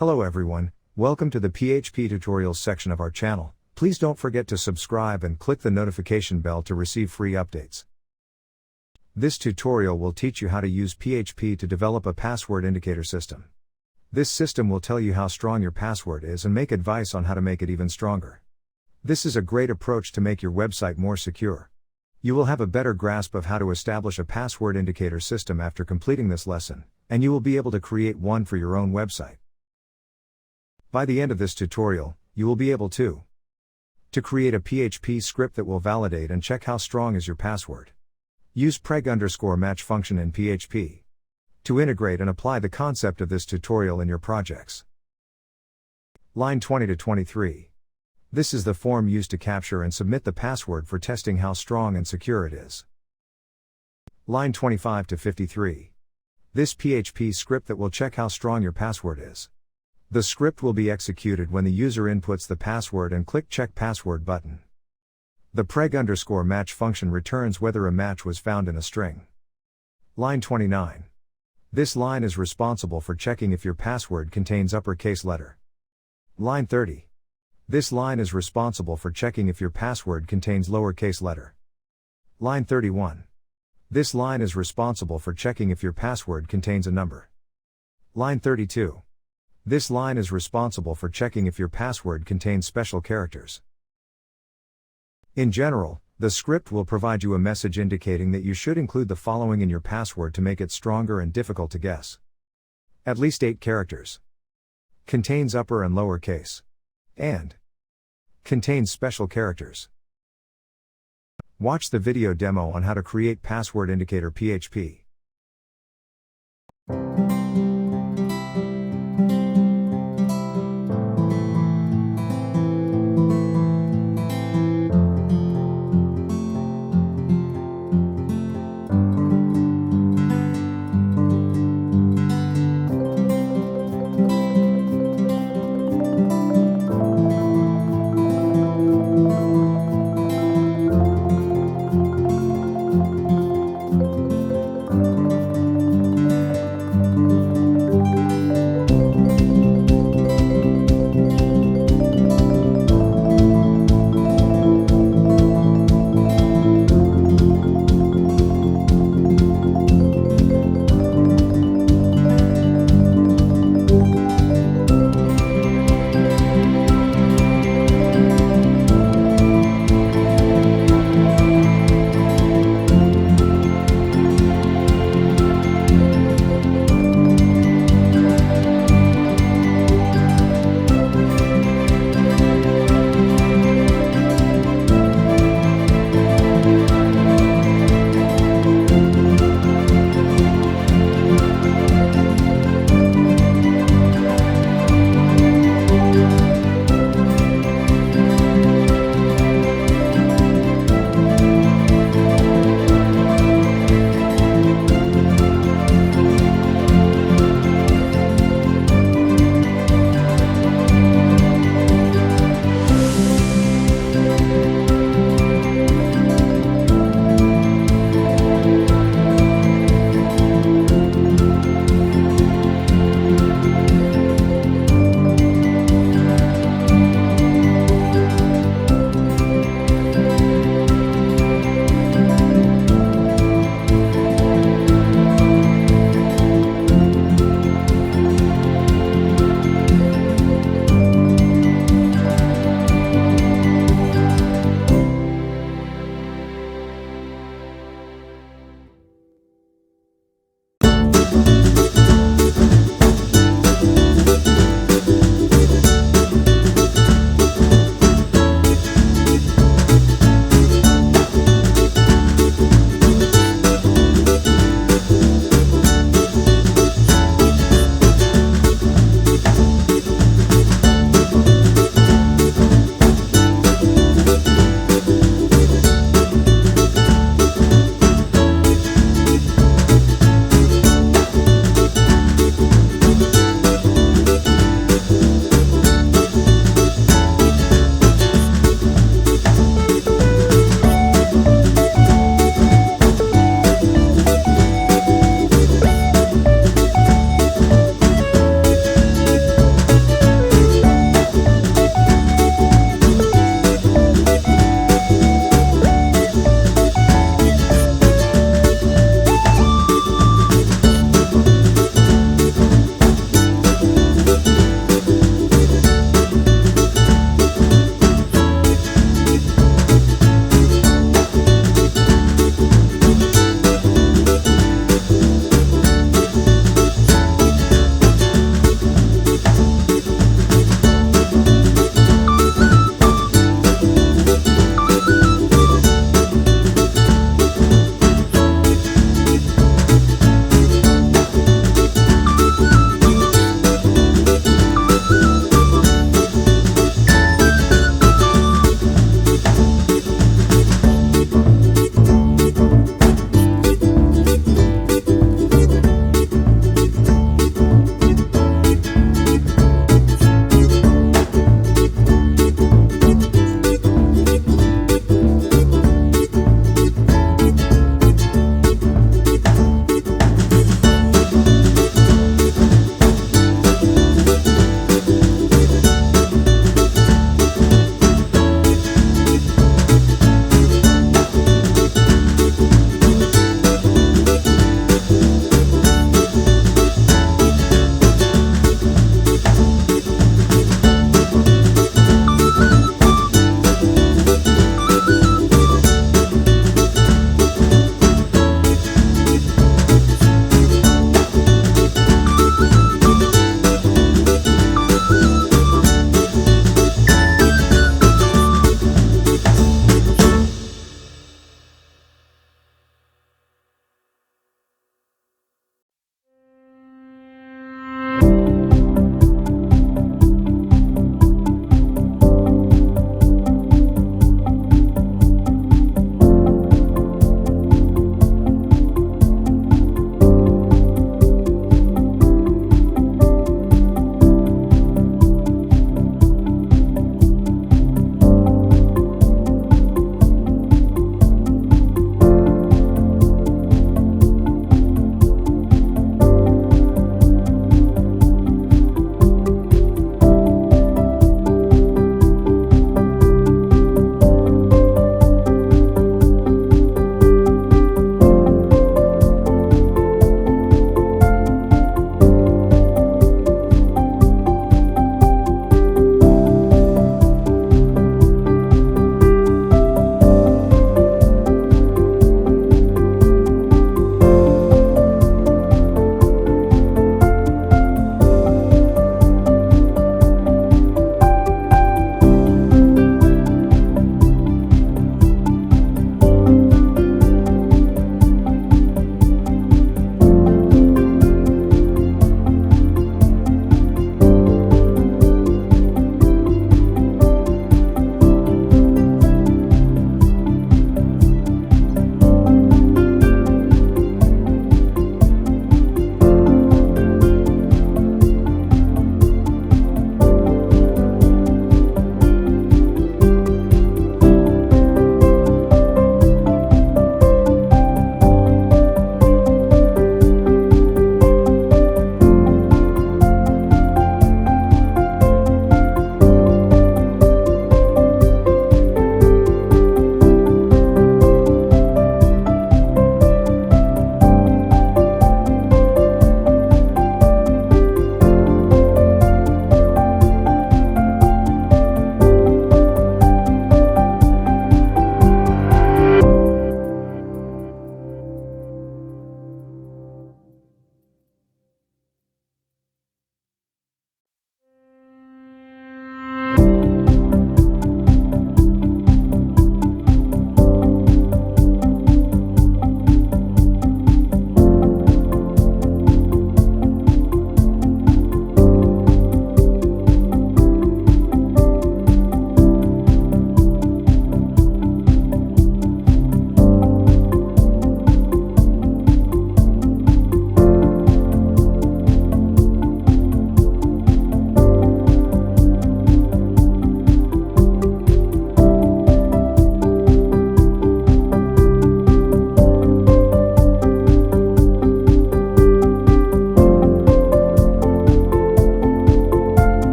Hello everyone, welcome to the PHP tutorials section of our channel. Please don't forget to subscribe and click the notification bell to receive free updates. This tutorial will teach you how to use PHP to develop a password indicator system. This system will tell you how strong your password is and make advice on how to make it even stronger. This is a great approach to make your website more secure. You will have a better grasp of how to establish a password indicator system after completing this lesson, and you will be able to create one for your own website. By the end of this tutorial, you will be able to create a PHP script that will validate and check how strong is your password. Use preg_match function in PHP to integrate and apply the concept of this tutorial in your projects. Line 20 to 23. This is the form used to capture and submit the password for testing how strong and secure it is. Line 25 to 53. This PHP script that will check how strong your password is. The script will be executed when the user inputs the password and click Check Password button. The preg_match function returns whether a match was found in a string. Line 29. This line is responsible for checking if your password contains uppercase letter. Line 30. This line is responsible for checking if your password contains lowercase letter. Line 31. This line is responsible for checking if your password contains a number. Line 32. This line is responsible for checking if your password contains special characters. In general, the script will provide you a message indicating that you should include the following in your password to make it stronger and difficult to guess. At least 8 characters. Contains upper and lower case. And contains special characters. Watch the video demo on how to create password indicator PHP.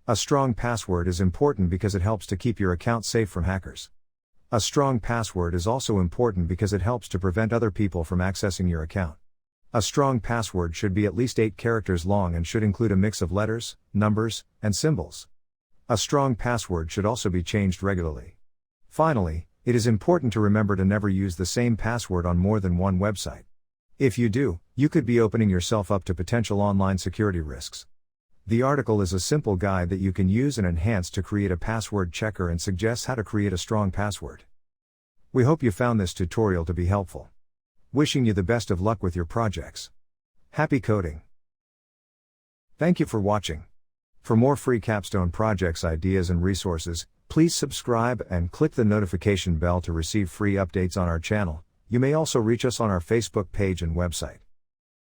A strong password is important because it helps to keep your account safe from hackers. A strong password is also important because it helps to prevent other people from accessing your account. A strong password should be at least 8 characters long and should include a mix of letters, numbers, and symbols. A strong password should also be changed regularly. Finally, it is important to remember to never use the same password on more than one website. If you do, you could be opening yourself up to potential online security risks. The article is a simple guide that you can use and enhance to create a password checker and suggests how to create a strong password. We hope you found this tutorial to be helpful. Wishing you the best of luck with your projects. Happy coding! Thank you for watching. For more free capstone projects ideas and resources, please subscribe and click the notification bell to receive free updates on our channel. You may also reach us on our Facebook page and website.